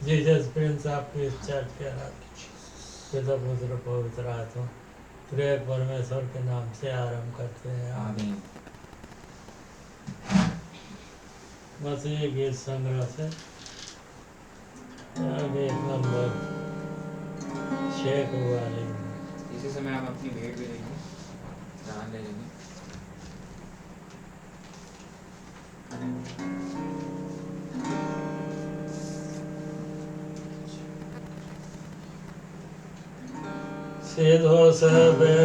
Jesus Prince आपकी इस church के पिता पुत्र पवित्र आत्मा प्रिय परमेश्वर के नाम से आरंभ करते हैं। आमीन। बस ये गीत संग्रह से गीत नंबर 6 को वाले इसी समय हम अपनी भेंट भी लेंगे, दान ले लेंगे। सीधो सबे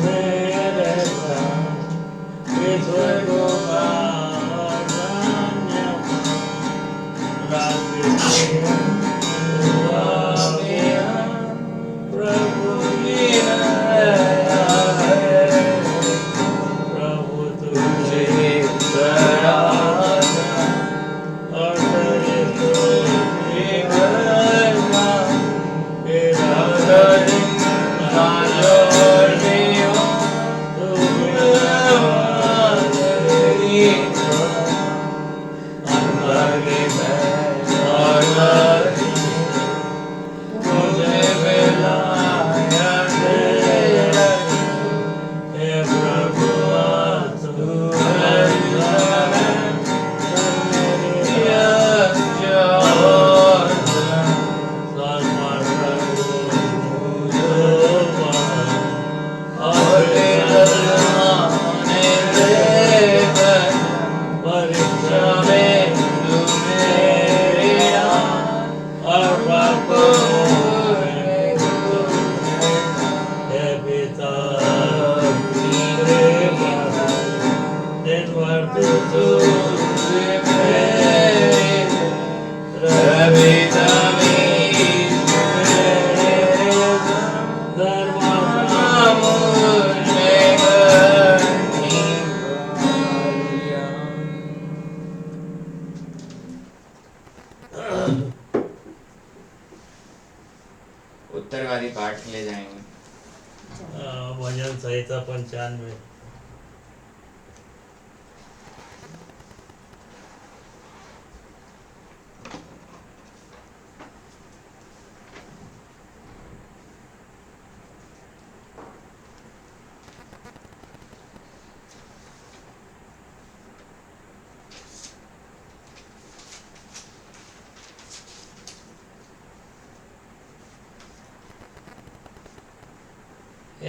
मेरे ईश्वर को प्रभु प्रभु तुझे और तेरे उत्तरवादी पाठ के लिए जाएंगे। भजन संहिता 95।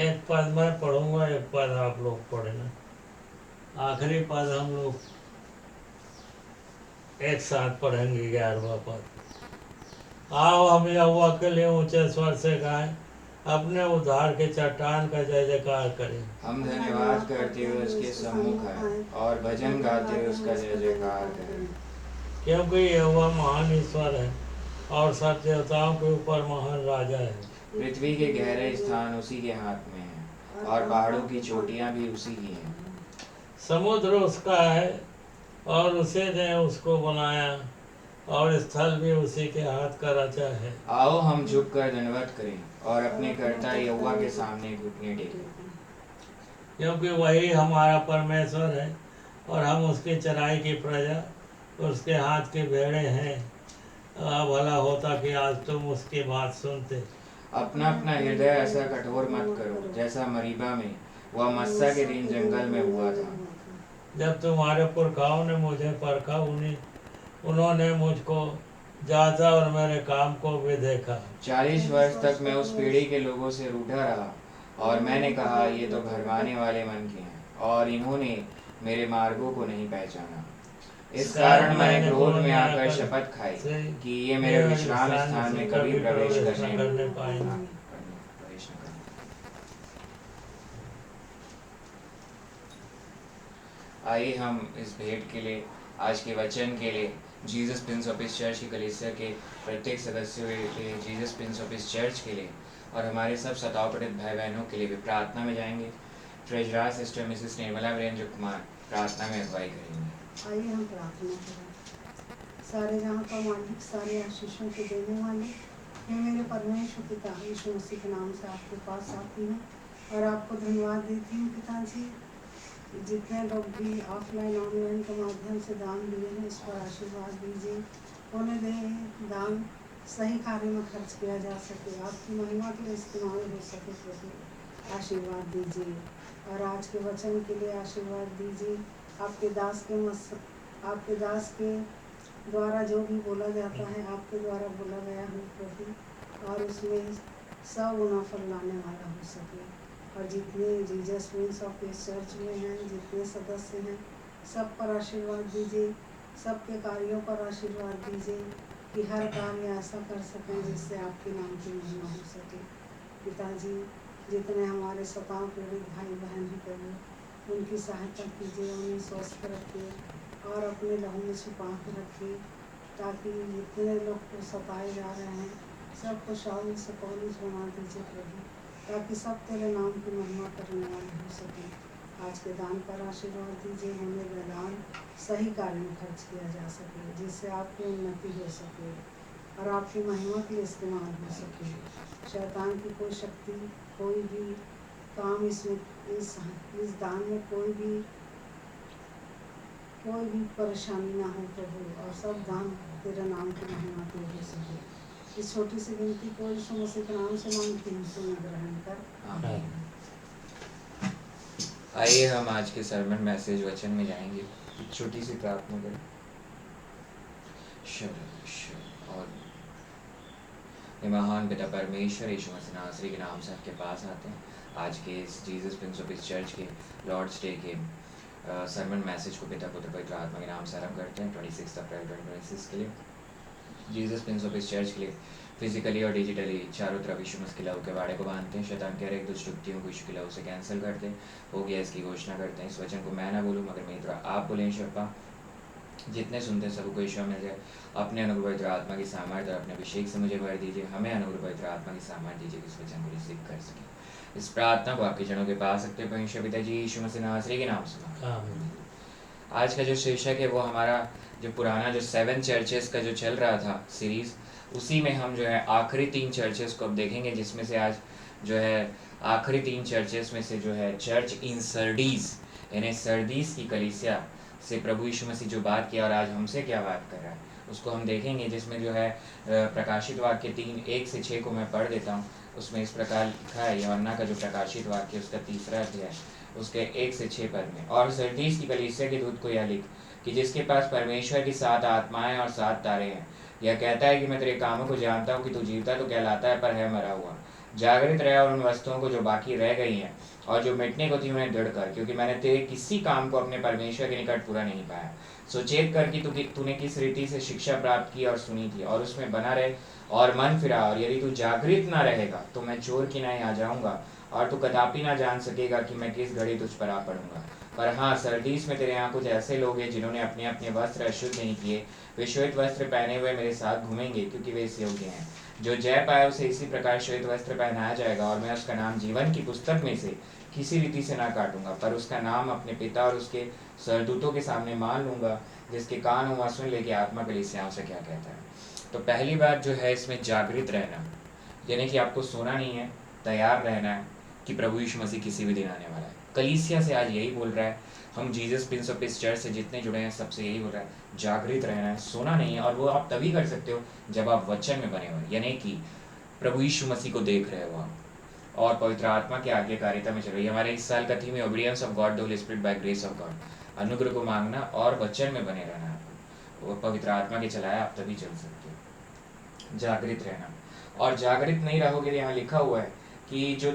एक पद मैं पढ़ूंगा, एक पद आप लोग पढ़ना। आखिरी पद हम लोग एक साथ पढ़ेंगे, 11वां पद। आओ हम यहोवा के लिए ऊंचे स्वर से गाएं, अपने उद्धार के चट्टान का जय जयकार करें। हम धन्यवाद करते हुए उसके सम्मुख आए और भजन गाते हुए उसका जय जयकार करें। क्योंकि यहोवा महान ईश्वर है और सब देवताओं के ऊपर महान राजा है। पृथ्वी के गहरे स्थान उसी के हाथ में हैं और पहाड़ों की चोटियां भी उसी की हैं। समुद्र उसका है और उसी ने उसको बनाया और स्थल भी उसी के हाथ का रचा है। आओ हम झुककर दंडवत करें और अपने कर्ता यहोवा के सामने घुटने टेकें। क्योंकि वही हमारा परमेश्वर है और हम उसकी चराई की प्रजा, उसके हाथ के भेड़े हैं। भला होता कि आज तुम उसकी बात सुनते। अपना अपना हृदय ऐसा कठोर मत करो जैसा मरीबा में वह मस्सा के दिन जंगल में हुआ था। जब तुम्हारे पुरखाओं ने मुझे परखा, उन्होंने मुझको जांचा और मेरे काम को भी देखा। 40 वर्ष तक मैं उस पीढ़ी के लोगों से रूठा रहा और मैंने कहा ये तो भरमाने वाले मन के हैं और इन्होंने मेरे मार्गों को नहीं पहचाना। इस कारण मैंने क्रोध में आकर शपथ खाई कि ये मेरे विश्राम स्थान में कभी प्रवेश करने पाएंगे। आइए हम इस भेंट के लिए, आज के वचन के लिए, जीसस प्रिंस ऑफ इस चर्च की कलीसिया के प्रत्येक सदस्यों के लिए, जीसस प्रिंस ऑफ इस चर्च के लिए और हमारे सब सताव पीड़ित भाई बहनों के लिए भी प्रार्थना में जाएंगे। Treasurer sister Mrs Nirmala Virendra Kumar प्रार्थना में अगुवाई करेंगे। आइए हम प्रार्थना करें। सारे जहाँ का मालिक, सारे आशीषों के देने वाले, मैं मेरे परमेश्वर पिता यीशु मसीह के नाम से आपके पास आती हूँ और आपको धन्यवाद देती हूँ पिताजी। जितने लोग भी ऑफलाइन ऑनलाइन के माध्यम से दान दिए हैं, इस पर आशीर्वाद दीजिए। होने दें, दान सही कार्य में खर्च किया जा सके, आपकी महिमा के लिए इस्तेमाल हो सके। प्रभु आशीर्वाद दीजिए और आज के वचन के लिए आशीर्वाद दीजिए। आपके दास के द्वारा जो भी बोला जाता है, आपके द्वारा बोला गया हो प्रभु, और उसमें 100 गुना फल लाने वाला हो सके। और जितने Jesus prince of peace church में हैं, जितने सदस्य हैं, सब पर आशीर्वाद दीजिए, सबके कार्यों पर आशीर्वाद दीजिए कि हर कार्य ऐसा कर सकें जिससे आपके नाम की महिमा हो सके। पिताजी, जितने हमारे सताव पीड़ित भाई बहन हैं प्रभु, उनकी सहायता कीजिए, उन्हें स्वस्थ रखिए और अपने लहू में छुपा के रखिए, ताकि जितने लोग को सताए जा रहे हैं सबको शाऊल से पौलुस बना दीजिए प्रभु, ताकि सब तेरे नाम की महिमा करने वाले हो सके। आज के दान पर आशीर्वाद दीजिए, होने का दान सही कार्य में खर्च किया जा सके, जिससे आपकी उन्नति हो सके और आपकी महिमा के लिए इस्तेमाल हो सके। शैतान की कोई शक्ति, कोई भी काम इसमें इस दान में कोई भी परेशानी ना हो प्रभु, और सब दान तेरे नाम की महिमा के लिए हो सके। इस छोटी सी गिनती को यीशु मसीह के नाम से मांगती हूँ, सुन ग्रहण कर। आमीन। आइए हम आज के सरमन मैसेज वचन में जाएंगे। एक छोटी सी प्रार्थना करें। और ये महान पिता परमेश्वर यीशु मसीह नासरी के नाम से आपके पास आते हैं। आज के इस Jesus prince of peace church के लॉर्ड्स डे के सरमन मैसेज को पिता पुत्र पवित्र आत्मा के नाम से आरंभ करते हैं 26 अप्रैल 2026 के लिए। Jesus prince of peace church के लिए फिजिकली और डिजिटली चारों तरफ यीशु मसीह के लहू के बाड़े को बांधते हैं। शैतान कह रहे एक दुष्ट युक्तियों को यीशु के लहू से कैंसिल करते हैं, हो गया इसकी घोषणा करते हैं। इस वचन को मैं ना बोलूँ मगर मेरी तरह आप बोलें यीशु अप्पा। जितने सुनते हैं सबको यीशु मिल जाए। अपने अनुग्रह पवित्र आत्मा की सामर्थ्य और अपने अभिषेक से मुझे भर दीजिए। हमें अनुग्रह पवित्र आत्मा की सामर्थ्य दीजिए कि इस वचन को रिसीव कर सके। इस प्रार्थना को आपके जनों के पास रखते हैं परमेश्वर पिता जी यीशु मसीह नासरी के नाम से। आज का जो शीर्षक है वो हमारा जो पुराना जो 7 चर्चेस का जो चल रहा था सीरीज, उसी में हम जो है आखिरी 3 चर्चेस को अब देखेंगे, जिसमें से आज जो है आखिरी 3 चर्चेस में से जो है चर्च इन सर्डीस यानी सर्दीस की कलीसिया से प्रभु यीशु मसीह जो बात किया और आज हमसे क्या बात कर रहा है उसको हम देखेंगे। जिसमें जो है प्रकाशित वाक्य 3:1-6 को मैं पढ़ देता हूँ। उसमें इस प्रकार लिखा है, यूहन्ना का जो प्रकाशित वाक्य उसका 3रा अध्याय उसके 1-6 पद में। और सर्दीस की कलीसिया के दूत को यह लिख कि जिसके पास परमेश्वर की 7 आत्माएं और 7 तारे हैं, यह कहता है कि मैं तेरे कामों को जानता हूँ कि तू जीवता तो कहलाता है पर है मरा हुआ। जागृत रहे और उन वस्तुओं को जो बाकी रह गई हैं और जो मिटने को थी उन्हें दृढ़ कर, क्योंकि मैंने तेरे किसी काम को अपने परमेश्वर के निकट पूरा नहीं पाया। सो चेत कर कि तूने किस रीति से शिक्षा प्राप्त की और सुनी थी, और उसमें बना रहे और मन फिरा। और यदि तू जागृत ना रहेगा तो मैं चोर की नहीं आ जाऊंगा और तू कदापि ना जान सकेगा कि मैं किस घड़ी तुझ पर आ पड़ूंगा। पर हाँ, सर्दीस में तेरे यहाँ कुछ ऐसे लोग हैं जिन्होंने अपने अपने वस्त्र अशुद्ध नहीं किए। वे श्वेत वस्त्र पहने हुए मेरे साथ घूमेंगे क्योंकि वे इस योग्य हैं। जो जय पाए उसे इसी प्रकार श्वेत वस्त्र पहनाया जाएगा, और मैं उसका नाम जीवन की पुस्तक में से किसी रीति से ना काटूंगा, पर उसका नाम अपने पिता और उसके सरदूतों के सामने मान लूंगा। जिसके कान हो वह सुन ले कि आत्मा कलीसियाओं से क्या कहता है। तो पहली बात जो है इसमें जागृत रहना, यानी कि आपको सोना नहीं है, तैयार रहना है कि प्रभु यीशु मसीह किसी भी दिन आने वाला है। कलीसिया से आज यही बोल रहा है, हम Jesus prince of peace church से जितने जुड़े हैं सबसे यही बोल रहा है, जागृत रहना है, सोना नहीं है। और वो आप तभी कर सकते हो जब आप वचन में बने हुए, यानी कि प्रभु यीशु मसीह को देख रहे हो आप और पवित्र आत्मा की आज्ञाकारिता में चल रही है। हमारे इस साल का थीम है obedience of God the Holy Spirit by grace of God. अनुग्रह को मांगना और वचन में बने रहना आपको, और पवित्र आत्मा के चलाया आप तभी चल सकते हो। जागृत रहना, और जागृत नहीं रहोगे, यहाँ लिखा हुआ है कि जो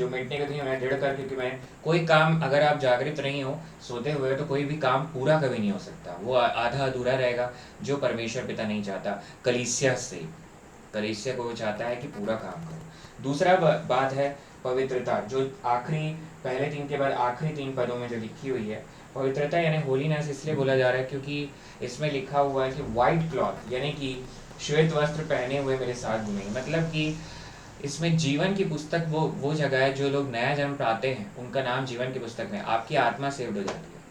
मिटने को थी उन्हें दृढ़ कर, क्योंकि मैं कोई काम अगर आप जागृत नहीं हो, सोते हुए, तो कोई भी काम पूरा कभी नहीं हो सकता, वो आधा अधूरा रहेगा, जो परमेश्वर पिता नहीं चाहता। कलीसिया को वो चाहता है कि पूरा काम करो। दूसरा बात है पवित्रता, जो आखिरी पहले 3 के बाद आखिरी 3 पदों में जो लिखी हुई है। पवित्रता यानी होलीनेस इसलिए बोला जा रहा है क्योंकि इसमें लिखा हुआ है कि वाइट क्लॉथ यानी कि श्वेत वस्त्र पहने हुए मेरे साथ घूमेंगे। मतलब कि इसमें जीवन की पुस्तक वो जगह है, जो लोग नया जन्म पाते हैं उनका नाम जीवन की पुस्तक में, आपकी आत्मा सेव्ड हो जाती है,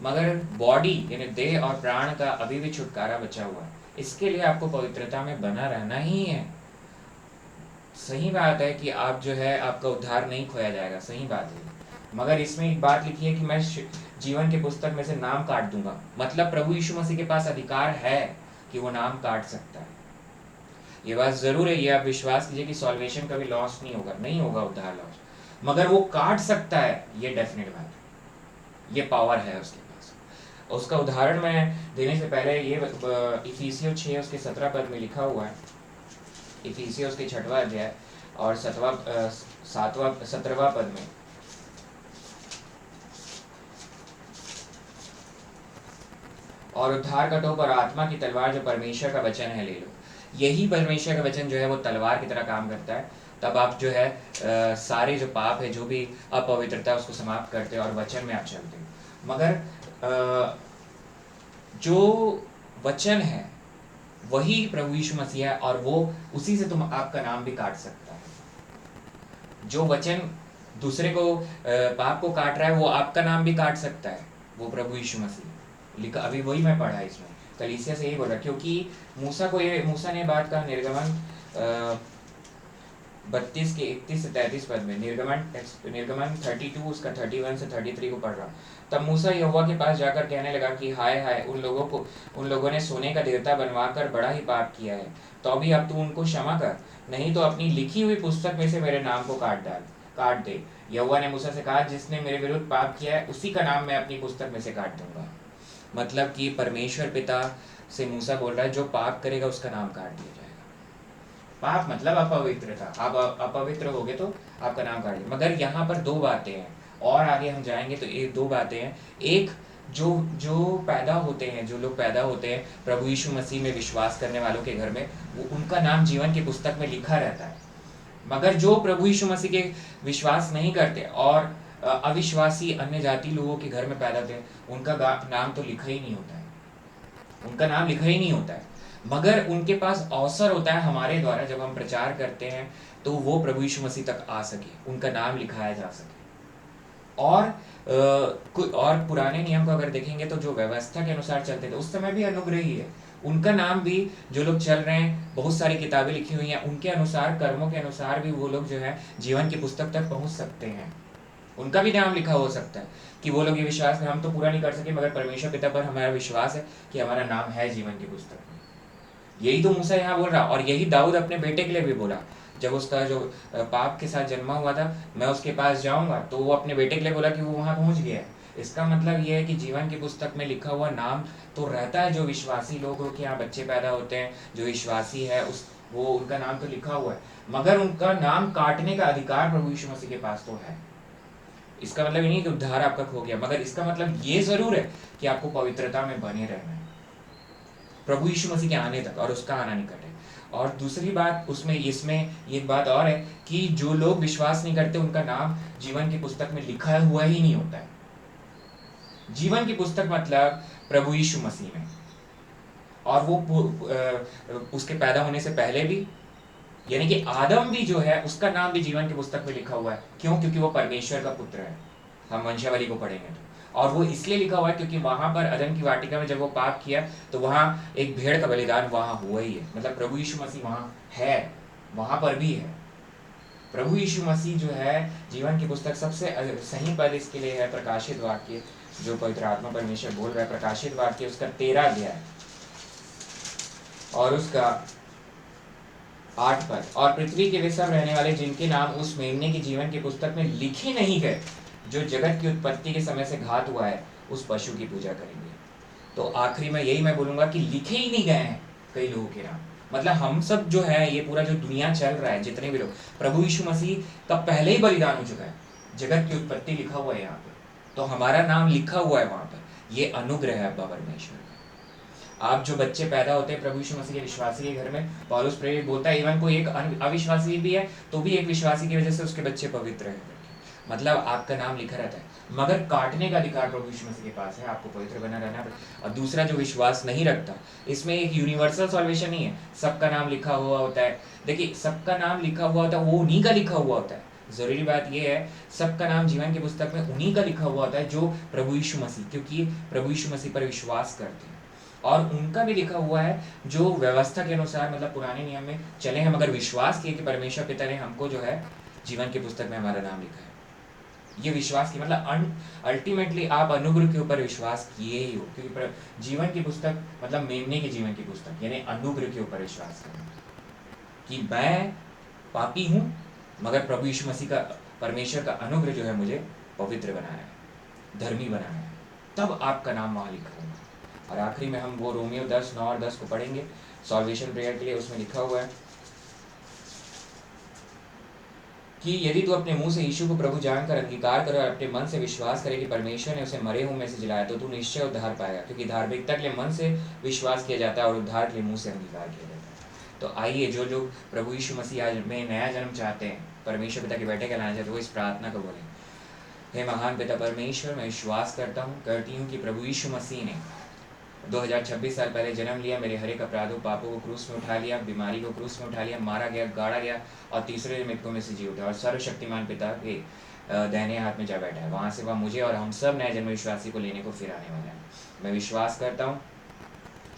मगर बॉडी यानी देह और प्राण का अभी भी छुटकारा बचा हुआ है। इसके लिए आपको पवित्रता में बना रहना ही है। सही बात है कि आप जो है आपका उद्धार नहीं खोया जाएगा, सही बात है, मगर इसमें एक बात लिखी है कि मैं जीवन की पुस्तक में से नाम काट दूंगा। मतलब प्रभु यीशु मसीह के पास अधिकार है कि वो नाम काट सकता है। ये बात जरूर है, ये आप विश्वास कीजिए कि सॉल्वेशन कभी लॉस नहीं होगा, नहीं होगा उद्धार लॉस, मगर वो काट सकता है, ये डेफिनेट बात है, ये पावर है उसके पास। उसका उदाहरण मैं देने से पहले ये इफिसियों 6 उसके 17 पद में लिखा हुआ है, इफिसियों उसके 6वां अध्याय और 17वां पद में, और उद्धार का टोप और आत्मा की तलवार जो परमेश्वर का वचन है ले लो। यही परमेश्वर का वचन जो है वो तलवार की तरह काम करता है। तब आप जो है सारे जो पाप है, जो भी अपवित्रता, उसको समाप्त करते हो और वचन में आप चलते हो। मगर जो वचन है वही प्रभु यीशु मसीह है, और वो उसी से तुम आपका नाम भी काट सकता है। जो वचन दूसरे को पाप को काट रहा है, वो आपका नाम भी काट सकता है, वो प्रभु यीशु मसीह लिखा। अभी वही मैं पढ़ा इसमें, कलीसिया से यही बोला, क्योंकि मूसा ने बात कहा निर्गमन 32 के 31 से 33 पद में, निर्गमन 32 उसका 31 से 33 को पढ़ रहा। तब मूसा यहोवा के पास जाकर कहने लगा कि हाय हाय, उन लोगों ने सोने का देवता बनवाकर बड़ा ही पाप किया है। तो अभी अब तू उनको क्षमा कर, नहीं तो अपनी लिखी हुई पुस्तक में से मेरे नाम को काट दे। यहोवा ने मूसा से कहा, जिसने मेरे विरुद्ध पाप किया है उसी का नाम मैं अपनी पुस्तक में से काट दूंगा। मतलब कि परमेश्वर पिता से मूसा बोल रहा है, जो पाप करेगा उसका नाम काट दिया जाएगा। पाप मतलब अपवित्रता, आप अपवित्र होगे तो आपका नाम काट दिया। मगर यहाँ पर दो बातें हैं, और आगे हम जाएंगे तो ये दो बातें हैं। एक, जो पैदा होते हैं, जो लोग पैदा होते हैं प्रभु यीशु मसीह में विश्वास करने वालों के घर में, वो उनका नाम जीवन की पुस्तक में लिखा रहता है। मगर जो प्रभु यीशु मसीह के विश्वास नहीं करते और अविश्वासी अन्य जाति लोगों के घर में पैदा होते हैं, उनका नाम तो लिखा ही नहीं होता है, उनका नाम लिखा ही नहीं होता है। मगर उनके पास अवसर होता है हमारे द्वारा, जब हम प्रचार करते हैं तो वो प्रभु यीशु मसीह तक आ सके, उनका नाम लिखाया जा सके। और पुराने नियम को अगर देखेंगे तो जो व्यवस्था के अनुसार चलते थे उस समय भी अनुग्रह ही है, उनका नाम भी, जो लोग चल रहे हैं, बहुत सारी किताबें लिखी हुई हैं, उनके अनुसार, कर्मों के अनुसार भी वो लोग जो है जीवन की पुस्तक तक पहुंच सकते हैं, उनका भी नाम लिखा हो सकता है कि वो लोग ये विश्वास में, हम तो पूरा नहीं कर सके मगर परमेश्वर पिता पर हमारा विश्वास है कि हमारा नाम है जीवन की पुस्तक में। यही तो मूसा यहाँ बोल रहा, और यही दाऊद अपने बेटे के लिए भी बोला, जब उसका जो पाप के साथ जन्मा हुआ था, मैं उसके पास जाऊंगा, तो वो अपने बेटे के लिए बोला कि वो वहां पहुंच गया है। इसका मतलब ये है कि जीवन की पुस्तक में लिखा हुआ नाम तो रहता है, जो विश्वासी लोगों के यहाँ बच्चे पैदा होते हैं, जो विश्वासी है वो उनका नाम तो लिखा हुआ है, मगर उनका नाम काटने का अधिकार प्रभु यीशु मसीह के पास तो है। इसका मतलब नहीं कि उद्धार आपका खो गया, मगर इसका मतलब ये जरूर है कि आपको पवित्रता में बने रहना है प्रभु यीशु मसीह के आने तक, और उसका आना निकट है। और दूसरी बात इसमें एक बात और है कि जो लोग विश्वास नहीं करते उनका नाम जीवन की पुस्तक में लिखा हुआ ही नहीं होता है। जीवन की पुस्तक मतलब प्रभु यीशु मसीह में, और वो उसके पैदा होने से पहले भी, यानी कि आदम भी जो है उसका नाम भी जीवन की पुस्तक में लिखा हुआ है। क्यों? क्योंकि वो परमेश्वर का पुत्र है, हम वंशावली को पढ़ेंगे तो। और वो इसलिए लिखा हुआ है क्योंकि वहां पर अदन की वाटिका में जब वो पाप किया तो वहां एक भेड़ का बलिदान वहां हुआ ही है, मतलब प्रभु यीशु मसीह वहां है, वहां पर भी है प्रभु यीशु मसीह जो है। जीवन की पुस्तक सबसे सही पद इसके लिए है प्रकाशित वाक्य, जो पवित्र आत्मा परमेश्वर बोल रहा है, प्रकाशित वाक्य उसका 13 अध्याय और उसका 8 पद। और पृथ्वी के वे सब रहने वाले जिनके नाम उस मेमने की जीवन की पुस्तक में लिखे नहीं गए, जो जगत की उत्पत्ति के समय से घात हुआ है, उस पशु की पूजा करेंगे। तो आखिरी में यही मैं बोलूंगा कि लिखे ही नहीं गए हैं कई लोगों के नाम, मतलब हम सब जो है, ये पूरा जो दुनिया चल रहा है, जितने भी लोग, प्रभु यीशु मसीह का पहले ही बलिदान हो चुका है, जगत की उत्पत्ति लिखा हुआ है यहाँ पे, तो हमारा नाम लिखा हुआ है वहां पर। ये अनुग्रह है अब्बा परमेश्वर। आप जो बच्चे पैदा होते हैं प्रभु यीशु मसीह के विश्वासी के घर में, पौलुस प्रेरित बोलता है इवन कोई एक अविश्वासी भी है तो भी एक विश्वासी की वजह से उसके बच्चे पवित्र हैं, मतलब आपका नाम लिखा रहता है। मगर काटने का अधिकार प्रभु यीशु मसीह के पास है, आपको पवित्र बना रहना है। और दूसरा जो विश्वास नहीं रखता, इसमें एक यूनिवर्सल सॉल्वेशन नहीं है, सबका नाम लिखा हुआ होता है। देखिए सबका नाम लिखा हुआ होता है, वो उन्हीं का लिखा हुआ होता है। जरूरी बात यह है, सबका नाम जीवन की पुस्तक में उन्हीं का लिखा हुआ होता है जो प्रभु यीशु मसीह, क्योंकि प्रभु यीशु मसीह पर विश्वास करते हैं, और उनका भी लिखा हुआ है जो व्यवस्था के अनुसार, मतलब पुराने नियम में चले हैं, मगर विश्वास किए कि परमेश्वर पिता ने हमको जो है जीवन की पुस्तक में हमारा नाम लिखा है। ये विश्वास की मतलब अल्टीमेटली आप अनुग्रह के ऊपर विश्वास किए ही हो, क्योंकि जीवन की पुस्तक मतलब मेमने के जीवन की पुस्तक यानी अनुग्रह के ऊपर विश्वास करना कि मैं पापी हूँ मगर प्रभु यीशु मसीह का परमेश्वर का अनुग्रह जो है मुझे पवित्र बनाया है, धर्मी बनाया है, तब आपका नाम वहाँ लिखा होगा। और आखिरी में हम वो रोमियो 10:9 और 10 को पढ़ेंगे सॉल्वेशन प्रेयर के लिए। उसमें लिखा हुआ है कि यदि तू अपने मुंह से यीशु को प्रभु जानकर अंगीकार करे और अपने मन से विश्वास करे कि परमेश्वर ने उसे मरे हुए में से जिलाया तो तू निश्चय उद्धार पाएगा, क्योंकि धार्मिकता के लिए मन से विश्वास किया जाता है और उद्धार के लिए मुंह से अंगीकार किया जाता है। तो आइए जो लोग प्रभु यीशु मसीह आज में नया जन्म चाहते हैं, परमेश्वर पिता के बेटे कहलाना चाहते हैं, वो इस प्रार्थना को बोलें। हे महान पिता परमेश्वर, मैं विश्वास करती हूँ कि प्रभु यीशु मसीह ने 2026 साल पहले जन्म लिया, मेरे हर एक अपराधों पापों को क्रूस में उठा लिया, बीमारी को क्रूस में उठा लिया, मारा गया, गाड़ा गया और तीसरे दिन मृतकों में से जी उठा और सर्वशक्तिमान पिता के दाहिने हाथ में जा बैठा है। वहाँ से वह मुझे और हम सब नए जन्म विश्वासी को लेने को फिर आने वाला है। मैं विश्वास करता हूँ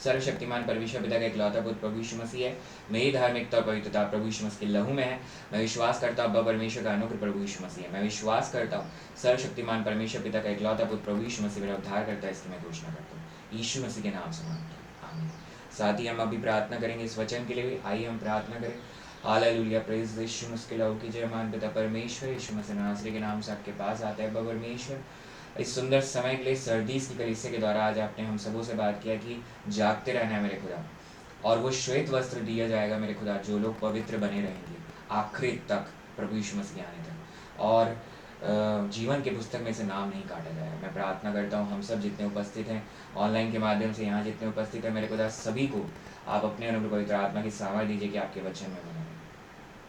सर्वशक्तिमान परमेश्वर पिता का इकलौता पुत्र प्रभु यीशु मसीह है। मेरी धार्मिकता और पवित्रता प्रभु यीशु मसीह के लहू में है। मैं विश्वास करता हूँ अब्बा परमेश्वर का अनुग्रह प्रभु यीशु मसीह है। मैं विश्वास करता हूँ सर्वशक्तिमान परमेश्वर पिता का इकलौता पुत्र प्रभु यीशु मसीह मेरा उद्धार करता है, इसकी मैं घोषणा करता हूँ यीशु मसीह के नाम से मांगता हूँ, आमीन। साथ ही हम अभी प्रार्थना करेंगे इस वचन के लिए भी। आइए हम प्रार्थना करें। हालेलुया, प्रेज यीशु मसीह के लहू की जय। महान पिता परमेश्वर, यीशु मसीह नासरी के नाम से आपके पास आते हैं अब्बा परमेश्वर। इस सुंदर समय के लिए सर्दीस की कलीसिया के द्वारा आज आपने हम सबों से बात किया कि जागते रहना है मेरे खुदा, और वो श्वेत वस्त्र दिया जाएगा मेरे खुदा जो लोग पवित्र बने रहेंगे आखिरी तक प्रभु यीशु मसीह आने तक, और जीवन के पुस्तक में से नाम नहीं काटा जाएगा। मैं प्रार्थना करता हूँ हम सब जितने उपस्थित हैं ऑनलाइन के माध्यम से, यहाँ जितने उपस्थित हैं मेरे खुदा, सभी को आप अपने अनुग्रह पवित्र आत्मा की सामर्थ्य दीजिए कि आपके वचन में बने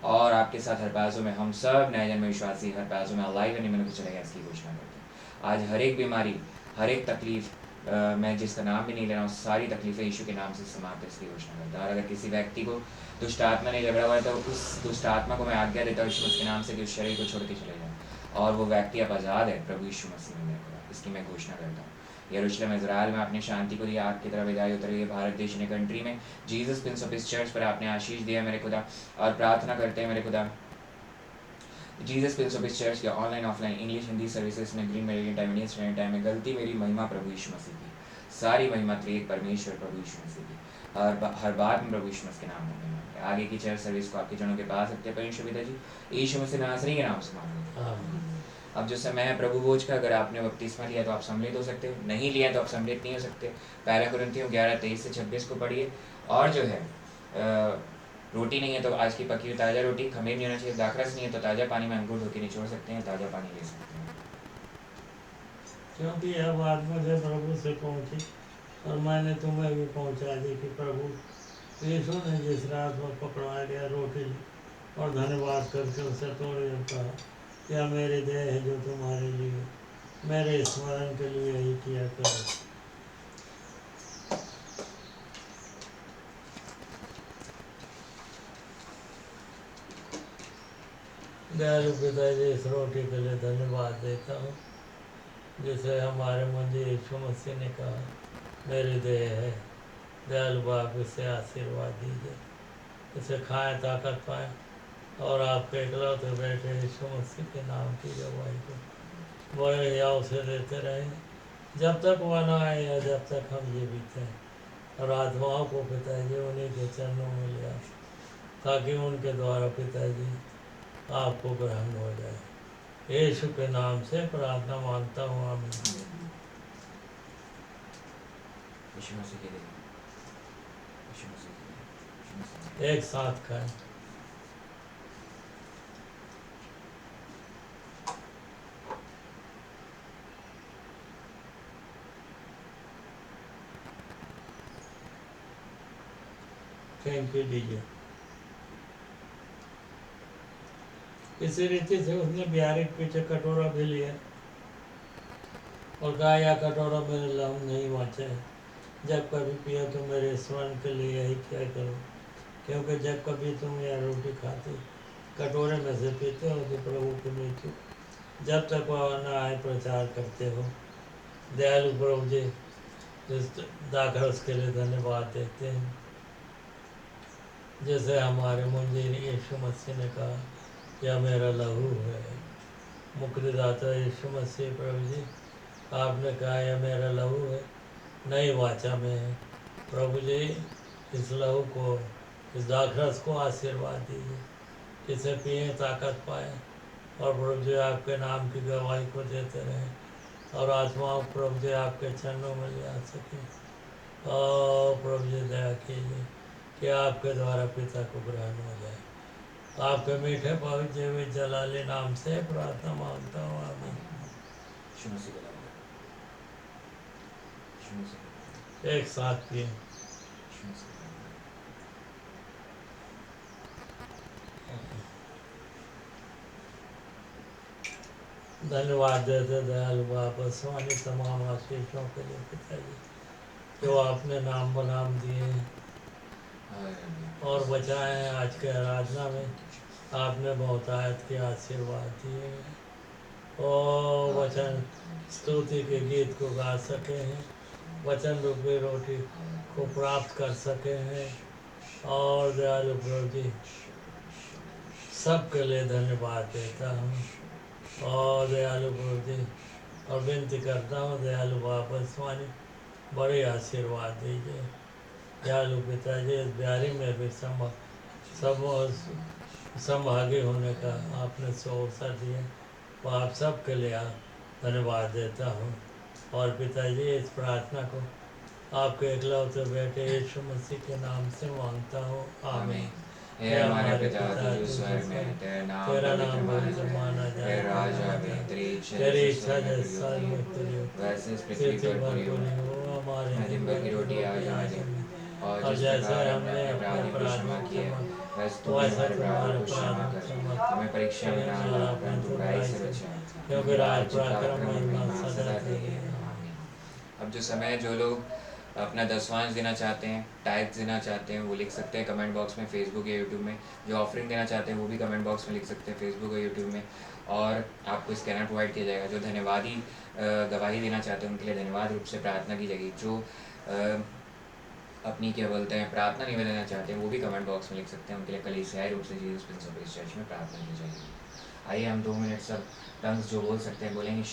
और आपके साथ हर पैसों में हम सब नए जन्म विश्वासी हर पैसों में अलाइव एंड में चलेगा, इसकी घोषणा करते हैं। आज हर एक बीमारी, हर एक तकलीफ, मैं जिसका नाम भी नहीं ले रहा हूँ, सारी तकलीफें यीशु के नाम से समाप्त, इसकी घोषणा करता हूँ। और अगर किसी व्यक्ति को दुष्ट आत्मा ने झगड़ा हुआ है तो उस दुष्ट आत्मा को मैं आज्ञा देता हूँ यीशु मसीह के नाम से कि उस शरीर को छोड़ के चले जाए और वो व्यक्ति अब आज़ाद है प्रभु यीशु मसीह में, इसकी मैं घोषणा करता हूँ। यरूशलेम इज़राइल में आपने शांति को दिया, आग की तरह विदाई उतरी है भारत देश ने कंट्री में जीसस प्रिंस ऑफ इस चर्च पर आपने आशीष दिया मेरे खुदा, और प्रार्थना करते हैं मेरे खुदा जीसस प्रिंस ऑफ इस चर्च के online offline English Hindi services में green meridian time Indian standard time में गलती मेरी महिमा प्रभु यीशु मसीह की, सारी महिमा त्रिएक परमेश्वर प्रभु यीशु मसीह की, हर बात में प्रभु यीशु मसीह के नाम में मांगते। आगे की चर्च सर्विस को आपके जनों के पास रखते हैं परमेश्वर पिता जी यीशु मसीह नासरी के नाम से मांगते। अब जो समय है प्रभु भोज का, अगर आपने बपतिस्मा लिया तो आप सम्मिलित हो सकते हो, नहीं लिया तो आप सम्मिलित नहीं हो सकते। पहला कुरिन्थियों 11:23-26 को पढ़िए। और जो है रोटी नहीं है तो आज की पकी हुई ताज़ा रोटी, खमीर नहीं होना चाहिए, दाखरस नहीं है तो ताज़ा पानी में अंगूर धो के निचोड़ सकते हैं, ताज़ा पानी ले सकते हैं। क्योंकि अब बात मुझे प्रभु से पहुँची और मैंने तुम्हें भी पहुँचा दी कि प्रभु यीशु ने जिस रात में पकड़वा लिया रोटी ली और धन्यवाद करके उसे तोड़े और कहा क्या मेरी देह है जो तुम्हारे लिए, मेरे स्मरण के लिए ही किया करो। दयालु पिताजी, इस रोटी के लिए धन्यवाद देता हूँ जिसे हमारे मुझे यीशु मसीह ने कहा मेरी देह है। दयालु बाप इसे आशीर्वाद दीजिए, इसे खाएं, ताकत पाएं और आपके इकलौते बेटे यीशु मसीह के नाम की गवाही को बड़े याव से देते रहें जब तक वह न आए या जब तक हम जीवित हैं, और आत्माओं को पिताजी उन्हीं के चरणों में ले आए ताकि उनके द्वारा पिताजी आपको ग्रहण हो जाए। यीशु के नाम से प्रार्थना मांगता हूँ, आमीन। यीशु मसीह के लिए, यीशु मसीह के लिए, यीशु मसीह के लिए। एक साथ खाएं। थैंक यू दीजिए। इसी रीति से उसने बिहारी के पीछे कटोरा भी लिया और कहा यह कटोरा मेरे लहू नहीं वाचे, जब कभी पिया तो मेरे स्मरण के लिए यही क्या करो, क्योंकि जब कभी तुम यह रोटी खाते कटोरे में से पीते हो तो प्रभु की मृत्यु जब तक वह न आए प्रचार करते हो। दयालु प्रभु जी, दाखरस के लिए धन्यवाद देते हैं जैसे हमारे मुंजी यीशु मसीह ने कहा यह मेरा लहू है, मुक्तिदाता यीशु मसीह प्रभु जी, आपने कहा यह मेरा लहू है, नई वाचा में है। प्रभु जी, इस लहू को, इस दाखरस को आशीर्वाद दीजिए, इसे पिए ताकत पाए, और प्रभु जी आपके नाम की गवाही को देते रहें, और आत्माओं प्रभु जी आपके चरणों में ले आ सकें। और प्रभु जी दया कीजिए कि आपके द्वारा पिता को ग्रहण हो जाए। आपके मीठे पवित्र जीवित जलाली नाम से प्रार्थना मांगता हूँ, आमीन। यीशु मसीह का नाम। यीशु मसीह। एक साथ पिए। यीशु मसीह का नाम। धन्यवाद देते दयालु बाबा स्वामी तमाम आशीषों के लिए पिताजी, जो आपने नाम बनाम दिए हैं और बचाए हैं। आज के आराधना में आपने बहुतायत के आशीर्वाद दिए हैं। ओ वचन स्तुति के गीत को गा सके हैं, वचन रूपी रोटी को प्राप्त कर सके हैं। और दयालु प्रभु जी, सबके लिए धन्यवाद देता हूँ। और दयालु प्रभु जी, और विनती करता हूँ दयालु बाबा स्वामी, बड़े आशीर्वाद दीजिए। दयालु पिताजी, इस ब्यारी में भी संभागी होने का आपने अवसर दिया, वो आप सबके लिए धन्यवाद देता हूँ। और पिताजी, इस प्रार्थना को आपके इकलौते बेटे यीशु मसीह के नाम से मांगता हूँ, आमीन। हे हमारे पिता जो स्वर्ग में है, तेरा नाम पवित्र माना जाए, तेरा राज आए, तेरी इच्छा जैसे स्वर्ग में पूरी हो वैसे इस पृथ्वी पर पूरी हो। हमारे दिन भर की रोटी आज हमें दे, और जिस प्रकार हमने अपने अपराधियों को क्षमा किया वैसे तू हमारे अपराधों को क्षमा कर, हमें परीक्षा में न डाल परंतु बुराई से बचा, क्योंकि राज पराक्रम महिमा सदा तेरी है, आमीन। अब जो समय जो लोग अपना दसवांश देना चाहते हैं, टाइप्स देना चाहते हैं, वो लिख सकते हैं कमेंट बॉक्स में, फेसबुक या यूट्यूब में। जो ऑफरिंग देना चाहते हैं वो भी कमेंट बॉक्स में लिख सकते हैं, फेसबुक या यूट्यूब में, और आपको स्कैनर प्रोवाइड किया जाएगा। जो धन्यवादी गवाही देना चाहते हैं उनके लिए धन्यवाद रूप से प्रार्थना की जाएगी। जो अपनी क्या बोलते हैं प्रार्थना निवेदन देना चाहते हैं वो भी कमेंट बॉक्स में लिख सकते हैं, उनके लिए कलीसियाई रूप से Jesus prince of peace church में प्रार्थना की जाएगी। आइए हम 2 मिनट सब टंग्स जो बोल सकते हैं बोलेंगे।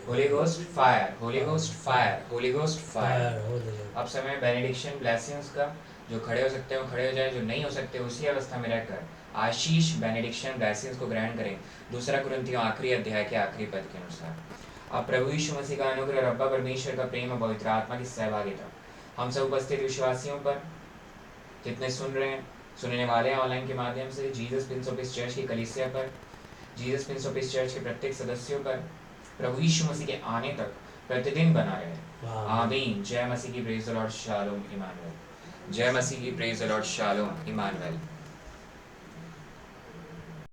Holi ghost fire, Holi ghost fire, Holi ghost fire. अब समय बेनेडिक्शन ब्लेसिंग्स का। जो खड़े हो सकते हो खड़े हो जाए, जो नहीं हो सकते उसी अवस्था में रहकर आशीष बेनेडिक्शन ब्लेसिंग्स को ग्रहण करें। 2 कुरिन्थियों आखिरी अध्याय के आखिरी पद के अनुसार। अब प्रभु यीशु मसीह का अनुग्रह, रब्बा परमेश्वर का प्रेम और पवित्र आत्मा की सहभागिता हम सब उपस्थित विश्वासियों पर, जितने सुन रहे हैं, सुनने वाले हैं ऑनलाइन के माध्यम से, Jesus prince of peace church की कलीसिया पर, Jesus prince of peace church के प्रत्येक सदस्यों पर, प्रभु यीशु मसीह के आने तक प्रतिदिन बना रहे, आमीन। जय मसीह की, praise the Lord, shalom Emmanuel. जय मसीह की, praise the Lord, shalom Emmanuel.